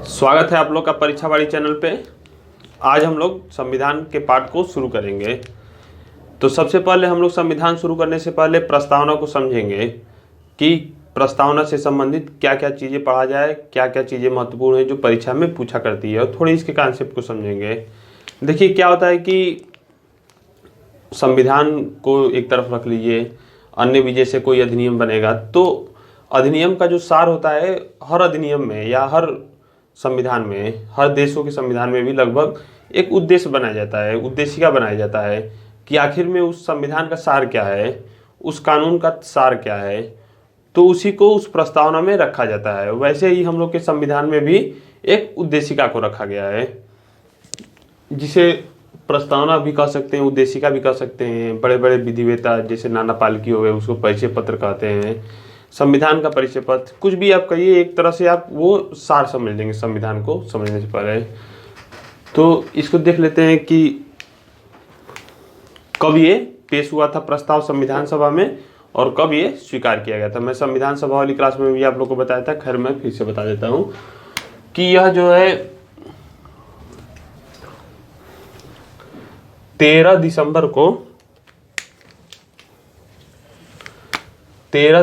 स्वागत है आप लोग का परीक्षावाड़ी चैनल पे। आज हम लोग संविधान के पाठ को शुरू करेंगे। तो सबसे पहले हम लोग संविधान शुरू करने से पहले प्रस्तावना को समझेंगे कि प्रस्तावना से संबंधित क्या क्या चीज़ें पढ़ा जाए, क्या क्या चीज़ें महत्वपूर्ण है जो परीक्षा में पूछा करती है, और थोड़ी इसके कॉन्सेप्ट को समझेंगे। देखिए क्या होता है कि संविधान को एक तरफ रख लीजिए, अन्य विजय से कोई अधिनियम बनेगा तो अधिनियम का जो सार होता है, हर अधिनियम में या हर संविधान में, हर देशों के संविधान में भी लगभग एक उद्देश्य बनाया जाता है, उद्देशिका बनाया जाता है कि आखिर में उस संविधान का सार क्या है, उस कानून का सार क्या है। तो उसी को उस प्रस्तावना में रखा जाता है। वैसे ही हम लोग के संविधान में भी एक उद्देशिका को रखा गया है, जिसे प्रस्तावना भी कह सकते हैं, उद्देशिका भी कह सकते हैं। बड़े बड़े विधिवेत्ता जैसे नाना पालकी हो गए, उसको परिचय पत्र कहते हैं। संविधान का परिचय पत्र, कुछ भी आप कहिए, एक तरह से आप वो सार समझ लेंगे संविधान को समझने से पहले। तो इसको देख लेते हैं कि कब ये पेश हुआ था प्रस्ताव संविधान सभा में और कब ये स्वीकार किया गया था। मैं संविधान सभा वाली क्लास में भी आप लोग को बताया था, खैर मैं फिर से बता देता हूँ कि यह जो है 13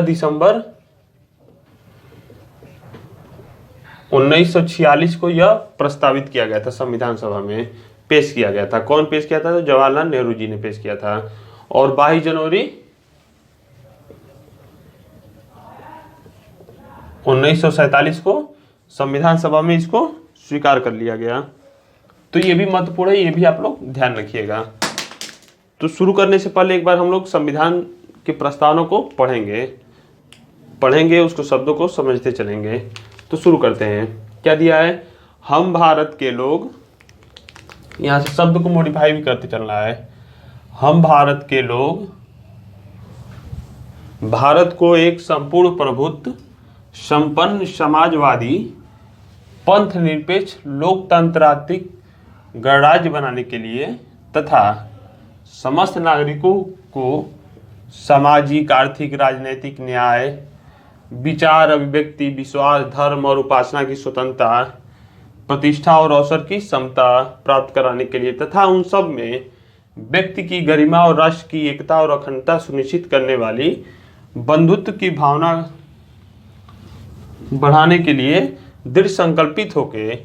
दिसंबर 1946 को यह प्रस्तावित किया गया था, संविधान सभा में पेश किया गया था। कौन पेश किया था? तो जवाहरलाल नेहरू जी ने पेश किया था। और 22 जनवरी 1947 को संविधान सभा में इसको स्वीकार कर लिया गया। तो ये भी महत्वपूर्ण है, ये भी आप लोग ध्यान रखिएगा। तो शुरू करने से पहले एक बार हम लोग संविधान के प्रस्तावना को पढ़ेंगे, उसको शब्दों को समझते चलेंगे। तो शुरू करते हैं। क्या दिया है? हम भारत के लोग, यहाँ से शब्द को मॉडिफाई भी करते चलना है। हम भारत के लोग भारत को एक संपूर्ण प्रभुत्व, संपन्न, समाजवादी, पंथ निरपेक्ष, लोकतंत्रात्मक गणराज्य बनाने के लिए तथा समस्त नागरिकों को सामाजिक, आर्थिक, राजनीतिक न्याय, विचार, अभिव्यक्ति, विश्वास, धर्म और उपासना की स्वतंत्रता, प्रतिष्ठा और अवसर की समता प्राप्त कराने के लिए तथा उन सब में व्यक्ति की गरिमा और राष्ट्र की एकता और अखंडता सुनिश्चित करने वाली बंधुत्व की भावना बढ़ाने के लिए दृढ़ संकल्पित होकर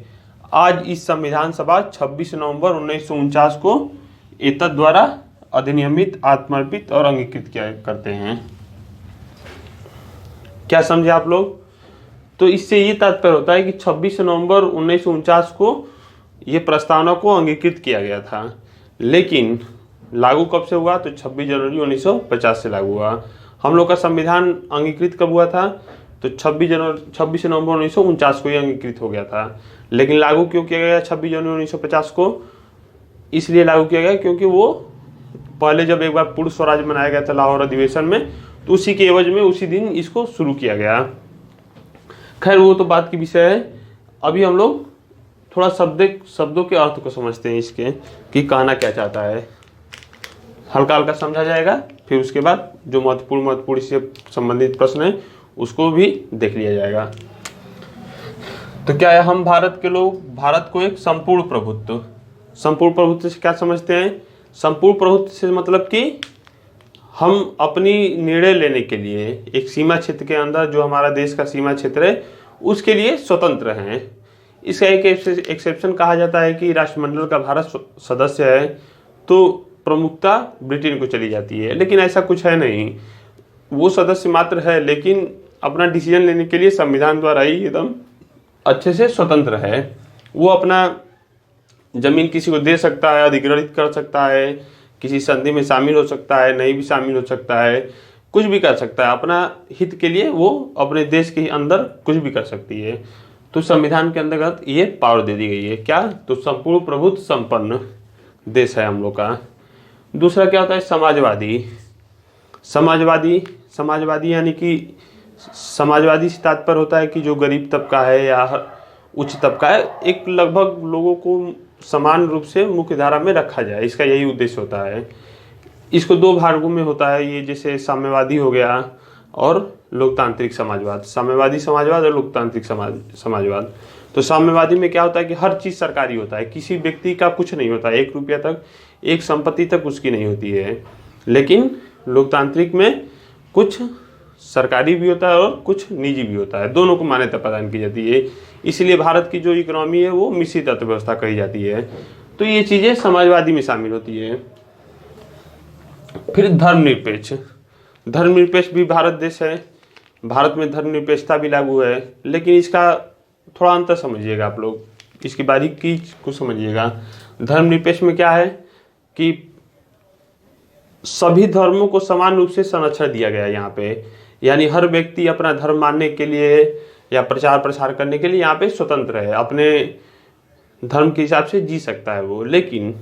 आज इस संविधान सभा 26 नवंबर 1949 को एतद द्वारा अधिनियमित, आत्मर्पित और अंगीकृत किया करते हैं। क्या समझे आप लोग? तो इससे ये तात्पर्य होता है कि 26 नवंबर 1949 को ये प्रस्तावना को अंगीकृत किया गया था, लेकिन लागू कब से हुआ? तो 26 जनवरी 1950 से लागू हुआ। हम लोग का संविधान अंगीकृत कब हुआ था? तो 26 नवंबर 1949 को ये अंगीकृत हो गया था। लेकिन लागू क्यों किया गया 26 जनवरी 1950 को? इसलिए लागू किया गया क्योंकि वो पहले जब एक बार पूर्ण स्वराज मनाया गया था लाहौर अधिवेशन में, तो उसी के एवज में उसी दिन इसको शुरू किया गया। खैर वो तो बात की विषय है। अभी हम लोग थोड़ा शब्दों के अर्थ को समझते हैं इसके, कि कहना क्या चाहता है। हल्का हल्का समझा जाएगा, फिर उसके बाद जो महत्वपूर्ण इससे संबंधित प्रश्न है उसको भी देख लिया जाएगा। तो क्या है? हम भारत के लोग भारत को एक संपूर्ण प्रभुत्व से क्या समझते हैं? संपूर्ण प्रभुत्व से मतलब कि हम अपनी निर्णय लेने के लिए एक सीमा क्षेत्र के अंदर, जो हमारा देश का सीमा क्षेत्र है, उसके लिए स्वतंत्र हैं। इसका एक एक्सेप्शन कहा जाता है कि राष्ट्रमंडल का भारत सदस्य है तो प्रमुखता ब्रिटेन को चली जाती है, लेकिन ऐसा कुछ है नहीं। वो सदस्य मात्र है, लेकिन अपना डिसीजन लेने के लिए संविधान द्वारा ही एकदम अच्छे से स्वतंत्र है। वो अपना जमीन किसी को दे सकता है, अधिग्रहित कर सकता है, किसी संधि में शामिल हो सकता है, नहीं भी शामिल हो सकता है, कुछ भी कर सकता है। अपना हित के लिए वो अपने देश के अंदर कुछ भी कर सकती है। तो संविधान के अंतर्गत ये पावर दे दी गई है। क्या? तो संपूर्ण प्रभुत्व संपन्न देश है हम लोग का। दूसरा क्या होता है? समाजवादी यानी कि समाजवादी से तात्पर्य होता है कि जो गरीब तबका है या उच्च तबका है, एक लगभग लोगों को समान रूप से मुख्य धारा में रखा जाए, इसका यही उद्देश्य होता है। इसको दो भागों में होता है ये, जैसे साम्यवादी हो गया और लोकतांत्रिक समाजवाद, साम्यवादी समाजवाद और लोकतांत्रिक समाजवाद। तो साम्यवादी में क्या होता है कि हर चीज़ सरकारी होता है, किसी व्यक्ति का कुछ नहीं होता, 1 रुपया तक, एक संपत्ति तक उसकी नहीं होती है। लेकिन लोकतांत्रिक में कुछ सरकारी भी होता है और कुछ निजी भी होता है, दोनों को मान्यता प्रदान की जाती है। इसलिए भारत की जो इकोनॉमी है वो मिश्रित अर्थव्यवस्था कही जाती है। तो ये चीज़ें समाजवादी में शामिल होती है। फिर धर्मनिरपेक्ष, धर्मनिरपेक्ष भी भारत देश है, भारत में धर्मनिरपेक्षता भी लागू है, लेकिन इसका थोड़ा अंतर समझिएगा आप लोग, इसकी बारीकी को समझिएगा। धर्मनिरपेक्ष में क्या है कि सभी धर्मों को समान रूप से संरक्षण दिया गया है यहाँ पे, यानी हर व्यक्ति अपना धर्म मानने के लिए या प्रचार प्रसार करने के लिए यहाँ पे स्वतंत्र है, अपने धर्म के हिसाब से जी सकता है वो। लेकिन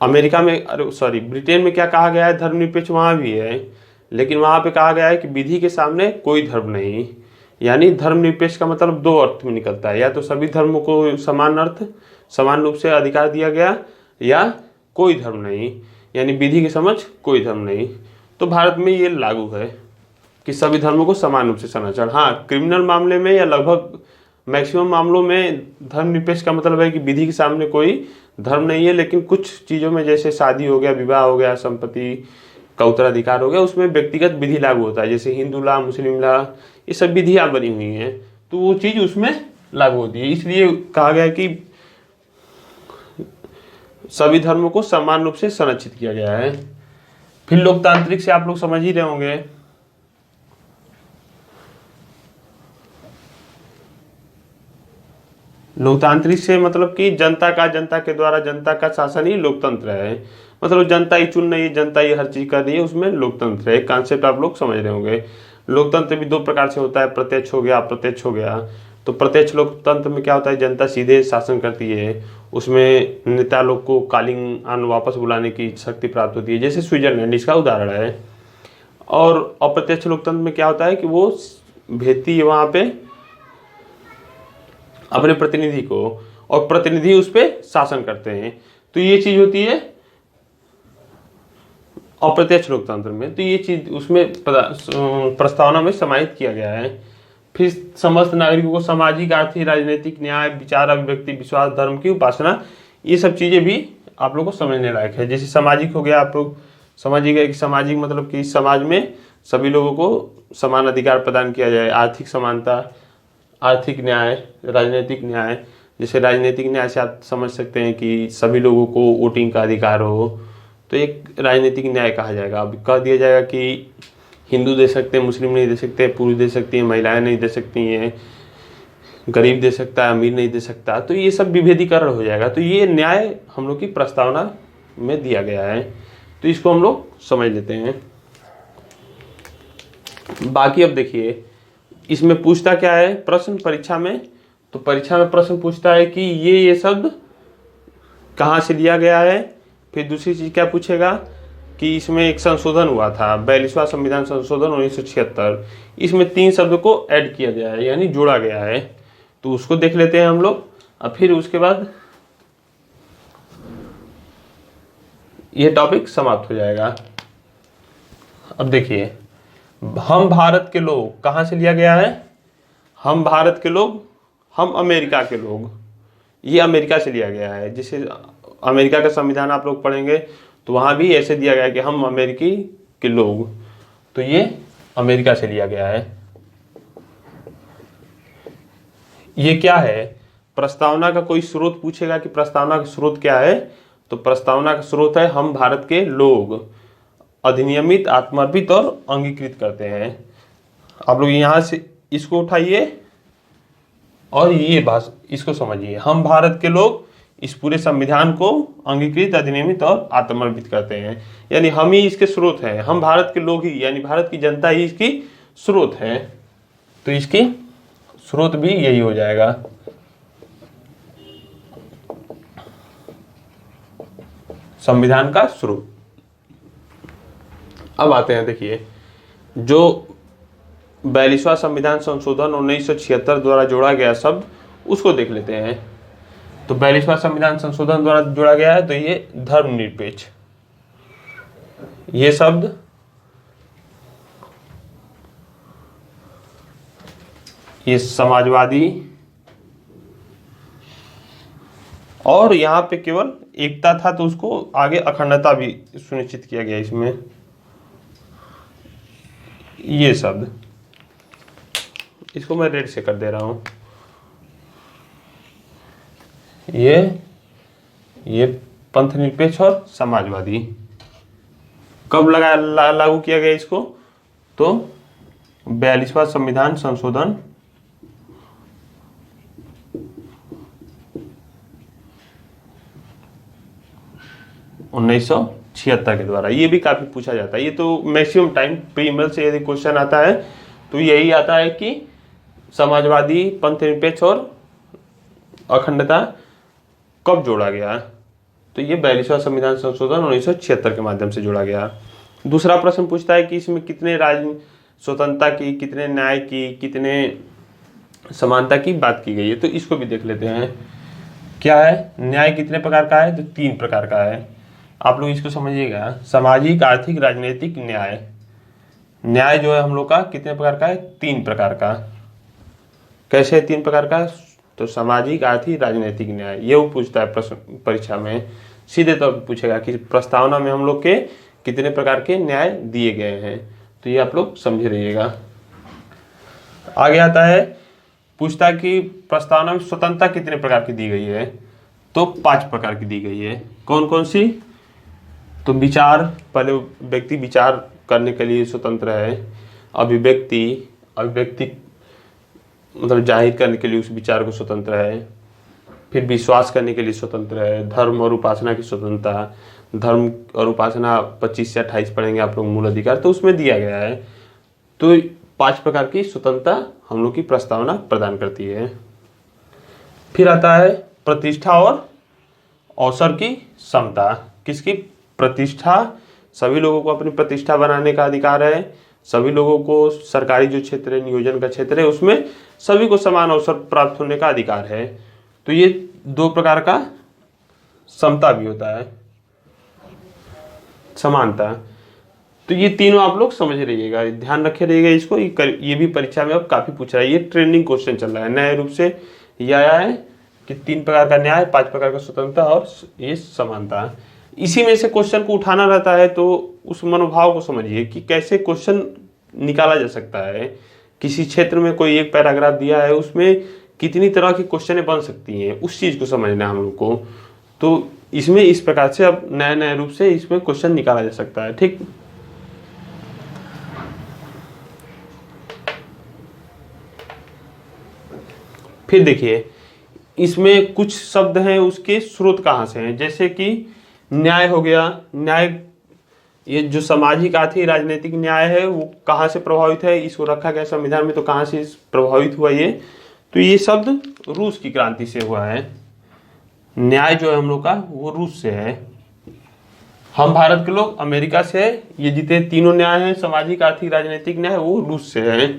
अमेरिका में, ब्रिटेन में क्या कहा गया है, धर्मनिरपेक्ष वहाँ भी है, लेकिन वहाँ पे कहा गया है कि विधि के सामने कोई धर्म नहीं। यानी धर्मनिरपेक्ष का मतलब 2 अर्थ में निकलता है, या तो सभी धर्मों को समान रूप से अधिकार दिया गया, या कोई धर्म नहीं, यानी विधि की समझ कोई धर्म नहीं। तो भारत में ये लागू है कि सभी धर्मों को समान रूप से संरक्षण। हाँ, क्रिमिनल मामले में या लगभग मैक्सिमम मामलों में धर्मनिरपेक्ष का मतलब है कि विधि के सामने कोई धर्म नहीं है, लेकिन कुछ चीज़ों में जैसे शादी हो गया, विवाह हो गया, संपत्ति का उत्तराधिकार हो गया, उसमें व्यक्तिगत विधि लागू होता है, जैसे हिंदू ला, मुस्लिम ला, ये सब विधियाँ बनी हुई हैं, तो वो चीज़ उसमें लागू होती है। इसलिए कहा गया कि सभी धर्मों को समान रूप से संरक्षित किया गया है। फिर लोकतांत्रिक से आप लोग समझ ही रहे होंगे, लोकतांत्रिक से मतलब कि जनता के द्वारा जनता का शासन ही लोकतंत्र है। मतलब जनता ही चुन रही है, जनता ही हर चीज कर रही है, उसमें लोकतंत्र है। कॉन्सेप्ट आप लोग समझ रहे होंगे। लोकतंत्र भी 2 प्रकार से होता है, प्रत्यक्ष हो गया, अप्रत्यक्ष हो गया। तो प्रत्यक्ष लोकतंत्र में क्या होता है, जनता सीधे शासन करती है, उसमें नेता लोग को कालीन आन वापस बुलाने की शक्ति प्राप्त होती है, जैसे स्विट्जरलैंड इसका उदाहरण है। और अप्रत्यक्ष लोकतंत्र में क्या होता है कि वो भेजती है वहाँ पे अपने प्रतिनिधि को, और प्रतिनिधि उस पर शासन करते हैं। तो ये चीज होती है अप्रत्यक्ष लोकतंत्र में। तो ये चीज उसमें प्रस्तावना में समाहित किया गया है। फिर समस्त नागरिकों को सामाजिक, आर्थिक, राजनीतिक न्याय, विचार, अभिव्यक्ति, विश्वास, धर्म की उपासना, ये सब चीजें भी आप लोग को समझने लायक है। जैसे सामाजिक हो गया, आप लोग समझिएगा कि सामाजिक मतलब कि समाज में सभी लोगों को समान अधिकार प्रदान किया जाए। आर्थिक समानता, आर्थिक न्याय, राजनीतिक न्याय, जैसे राजनीतिक न्याय से आप समझ सकते हैं कि सभी लोगों को वोटिंग का अधिकार हो, तो एक राजनीतिक न्याय कहा जाएगा। अब कह दिया जाएगा कि हिंदू दे सकते हैं, मुस्लिम नहीं दे सकते, पुरुष दे सकती हैं, महिलाएं नहीं दे सकती हैं, गरीब दे सकता है, अमीर नहीं दे सकता, तो ये सब विभेदीकरण हो जाएगा। तो ये न्याय हम लोग की प्रस्तावना में दिया गया है, तो इसको हम लोग समझ लेते हैं। बाकी अब देखिए इसमें पूछता क्या है प्रश्न परीक्षा में, तो परीक्षा में प्रश्न पूछता है कि ये शब्द कहाँ से लिया गया है। फिर दूसरी चीज क्या पूछेगा कि इसमें एक संशोधन हुआ था, 42वां संविधान संशोधन 1976, इसमें 3 शब्द को ऐड किया गया है, यानी जोड़ा गया है, तो उसको देख लेते हैं हम लोग। और फिर उसके बाद ये टॉपिक समाप्त हो जाएगा। अब देखिए, हम भारत के लोग कहाँ से लिया गया है, हम भारत के लोग, हम अमेरिका के लोग, ये अमेरिका से लिया गया है। जिसे अमेरिका का संविधान आप लोग पढ़ेंगे तो वहाँ भी ऐसे दिया गया है कि हम अमेरिकी के लोग, तो ये अमेरिका से लिया गया है। ये क्या है, प्रस्तावना का कोई स्रोत पूछेगा कि प्रस्तावना का स्रोत क्या है, तो प्रस्तावना का स्रोत है हम भारत के लोग अधिनियमित, आत्मार्पित और अंगीकृत करते हैं। आप लोग यहाँ से इसको उठाइए और ये भाषा इसको समझिए, हम भारत के लोग इस पूरे संविधान को अंगीकृत, अधिनियमित और आत्मार्पित करते हैं, यानी हम ही इसके स्रोत हैं। हम भारत के लोग ही, यानी भारत की जनता ही इसकी स्रोत है, तो इसकी स्रोत भी यही हो जाएगा। संविधान का स्रोत। अब आते हैं, देखिए जो 42वां संविधान संशोधन 1976 द्वारा जोड़ा गया शब्द, उसको देख लेते हैं। तो 42वां संविधान संशोधन द्वारा जोड़ा गया है, तो ये धर्मनिरपेक्ष, ये शब्द ये समाजवादी, और यहाँ पे केवल एकता था तो उसको आगे अखंडता भी सुनिश्चित किया गया इसमें। ये शब्द, इसको मैं रेड से कर दे रहा हूं। ये पंथ निरपेक्ष और समाजवादी कब लागू किया गया इसको? तो 42वां संविधान संशोधन 1976 के द्वारा। ये भी काफी पूछा जाता है, ये तो मैक्सिमम टाइम प्रीमियर से यदि क्वेश्चन आता है तो यही आता है कि समाजवादी, पंथ निरपेक्ष और अखंडता कब जोड़ा गया? तो ये 42वां संविधान संशोधन 1976 के माध्यम से जोड़ा गया। दूसरा प्रश्न पूछता है कि इसमें कितने स्वतंत्रता की, कितने न्याय की, कितने समानता की बात की गई है, तो इसको भी देख लेते हैं। क्या है न्याय, कितने प्रकार का है? तो 3 प्रकार का है। आप लोग इसको समझिएगा, सामाजिक, आर्थिक, राजनीतिक न्याय। न्याय जो है हम लोग का कितने प्रकार का है? 3 प्रकार का। कैसे 3 प्रकार का? तो सामाजिक, आर्थिक, राजनीतिक न्याय। ये वो पूछता है प्रश्न परीक्षा में, सीधे तौर पर पूछेगा कि प्रस्तावना में हम लोग के कितने प्रकार के न्याय दिए गए हैं, तो ये आप लोग समझे रहिएगा। आगे आता है, पूछता है कि प्रस्तावना में स्वतंत्रता कितने प्रकार की दी गई है? तो 5 प्रकार की दी गई है। कौन कौन सी? तो विचार, पहले व्यक्ति विचार करने के लिए स्वतंत्र है। अभिव्यक्ति मतलब जाहिर करने के लिए उस विचार को स्वतंत्र है। फिर विश्वास करने के लिए स्वतंत्र है। धर्म और उपासना की स्वतंत्रता, धर्म और उपासना 25 से 28 पढ़ेंगे आप लोग, मूल अधिकार, तो उसमें दिया गया है। तो 5 प्रकार की स्वतंत्रता हम लोग की प्रस्तावना प्रदान करती है। फिर आता है प्रतिष्ठा और अवसर की समता। किसकी? प्रतिष्ठा, सभी लोगों को अपनी प्रतिष्ठा बनाने का अधिकार है। सभी लोगों को सरकारी जो क्षेत्र है, नियोजन का क्षेत्र है, उसमें सभी को समान अवसर प्राप्त होने का अधिकार है। तो ये 2 प्रकार का समता भी होता है, समानता। तो ये तीनों आप लोग समझ रहिएगा, ध्यान रखे रहिएगा इसको। ये भी परीक्षा में अब काफी पूछ रहा है, ये ट्रेंडिंग क्वेश्चन चल रहा है। नए रूप से ये आया है कि 3 प्रकार का न्याय, 5 प्रकार का स्वतंत्रता और ये समानता। इसी में से क्वेश्चन को उठाना रहता है, तो उस मनोभाव को समझिए कि कैसे क्वेश्चन निकाला जा सकता है। किसी क्षेत्र में कोई एक पैराग्राफ दिया है, उसमें कितनी तरह की क्वेश्चन बन सकती हैं, उस चीज को समझना है हम लोग को। तो इसमें इस प्रकार से अब नए नए रूप से इसमें क्वेश्चन निकाला जा सकता है। ठीक, फिर देखिए इसमें कुछ शब्द हैं, उसके स्रोत कहाँ से हैं। जैसे कि न्याय हो गया। न्याय, ये जो सामाजिक, आर्थिक, राजनीतिक न्याय है वो कहाँ से प्रभावित है? इसको रखा गया संविधान में, तो कहाँ से प्रभावित हुआ ये? तो ये शब्द रूस की क्रांति से हुआ है। न्याय जो है हम लोग का वो रूस से है। हम भारत के लोग अमेरिका से है। ये जितने तीनों न्याय हैं, सामाजिक, आर्थिक, राजनीतिक न्याय, वो रूस से है।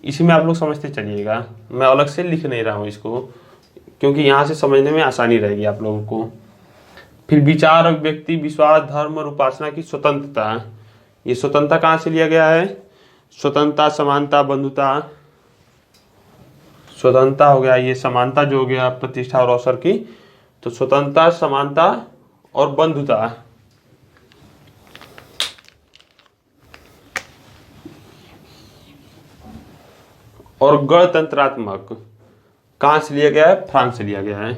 इसी में आप लोग समझते चलिएगा, मैं अलग से लिख नहीं रहा हूँ इसको, क्योंकि यहाँ से समझने में आसानी रहेगी आप लोगों को। फिर विचार, व्यक्ति, विश्वास, धर्म और उपासना की स्वतंत्रता। ये स्वतंत्रता कहाँ से लिया गया है? स्वतंत्रता, समानता, बंधुता। स्वतंत्रता हो गया, ये समानता जो हो गया प्रतिष्ठा और अवसर की। तो स्वतंत्रता, समानता और बंधुता। और गणतंत्रात्मक कहां से लिया गया है? फ्रांस से लिया गया है।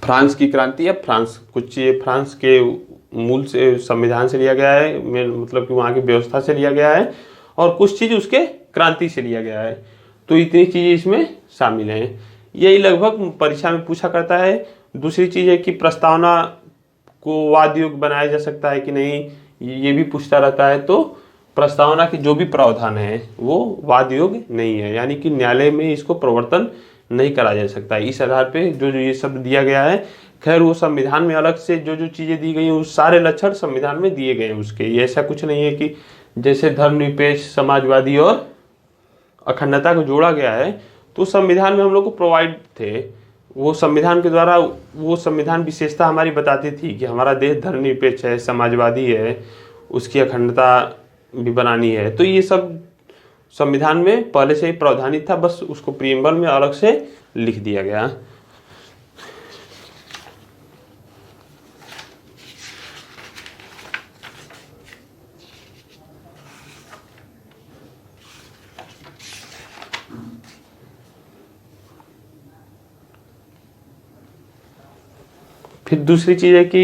फ्रांस की क्रांति है। फ्रांस, कुछ ये फ्रांस के मूल से संविधान से लिया गया है, मतलब कि वहां की व्यवस्था से लिया गया है, और कुछ चीज उसके क्रांति से लिया गया है। तो इतनी चीजें इसमें शामिल हैं। यही लगभग परीक्षा में पूछा करता है। दूसरी चीज है कि प्रस्तावना को वाद योग्य बनाया जा सकता है कि नहीं, ये भी पूछता रहता है। तो प्रस्तावना के जो भी प्रावधान है वो वाद योग्य नहीं है, यानी कि न्यायालय में इसको प्रवर्तन नहीं करा जा सकता है। इस आधार पे जो जो ये शब्द दिया गया है, खैर वो संविधान में अलग से जो जो चीजें दी गई हैं, उस सारे लक्षण संविधान में दिए गए हैं उसके। ये ऐसा कुछ नहीं है कि जैसे धर्मनिरपेक्ष, समाजवादी और अखंडता को जोड़ा गया है, तो संविधान में हम लोग को प्रोवाइड थे। वो संविधान के द्वारा, वो संविधान विशेषता हमारी बताती थी कि हमारा देश धर्मनिरपेक्ष है, समाजवादी है, उसकी अखंडता भी बनानी है। तो ये सब संविधान में पहले से ही प्रावधानित था, बस उसको प्रीएम्बल में अलग से लिख दिया गया। फिर दूसरी चीज है कि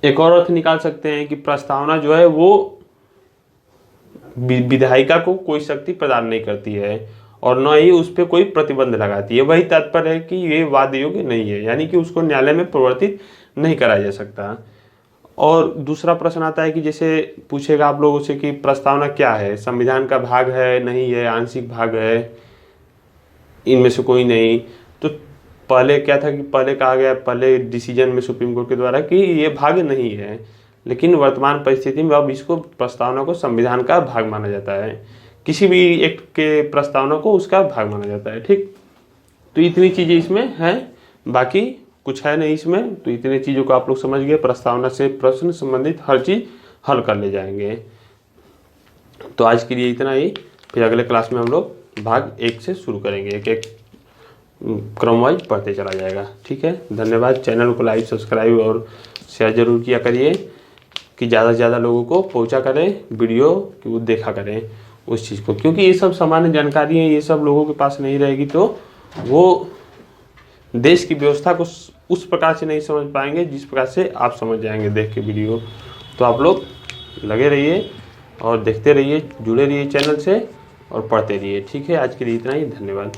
एक और अर्थ निकाल सकते हैं कि प्रस्तावना जो है वो विधायिका को कोई शक्ति प्रदान नहीं करती है और न ही उस पर कोई प्रतिबंध लगाती है। वही तात्पर्य है कि ये वाद योग्य नहीं है, यानी कि उसको न्यायालय में प्रवर्तित नहीं कराया जा सकता। और दूसरा प्रश्न आता है कि जैसे पूछेगा आप लोगों से कि प्रस्तावना क्या है, संविधान का भाग है, नहीं है, आंशिक भाग है, इनमें से कोई नहीं। तो पहले क्या था कि पहले कहा गया, पहले डिसीजन में सुप्रीम कोर्ट के द्वारा कि ये भाग नहीं है, लेकिन वर्तमान परिस्थिति में अब इसको प्रस्तावना को संविधान का भाग माना जाता है, किसी भी एक्ट के प्रस्तावना को उसका भाग माना जाता है। ठीक, तो इतनी चीज़ें इसमें है, बाकी कुछ है नहीं इसमें। तो इतनी चीज़ों को आप लोग समझ गए, प्रस्तावना से प्रश्न संबंधित हर चीज़ हल कर ले जाएंगे। तो आज के लिए इतना ही, फिर अगले क्लास में हम लोग भाग 1 से शुरू करेंगे, एक एक क्रम वाइज पढ़ते चला जाएगा। ठीक है, धन्यवाद। चैनल को लाइक, सब्सक्राइब और शेयर जरूर किया करिए कि ज़्यादा से ज़्यादा लोगों को पहुंचा करें वीडियो, कि वो देखा करें उस चीज़ को, क्योंकि ये सब सामान्य जानकारी है, ये सब लोगों के पास नहीं रहेगी तो वो देश की व्यवस्था को उस प्रकार से नहीं समझ पाएंगे जिस प्रकार से आप समझ जाएंगे देख के वीडियो। तो आप लोग लगे रहिए और देखते रहिए, जुड़े रहिए चैनल से और पढ़ते रहिए। ठीक है, आज के लिए इतना ही, धन्यवाद।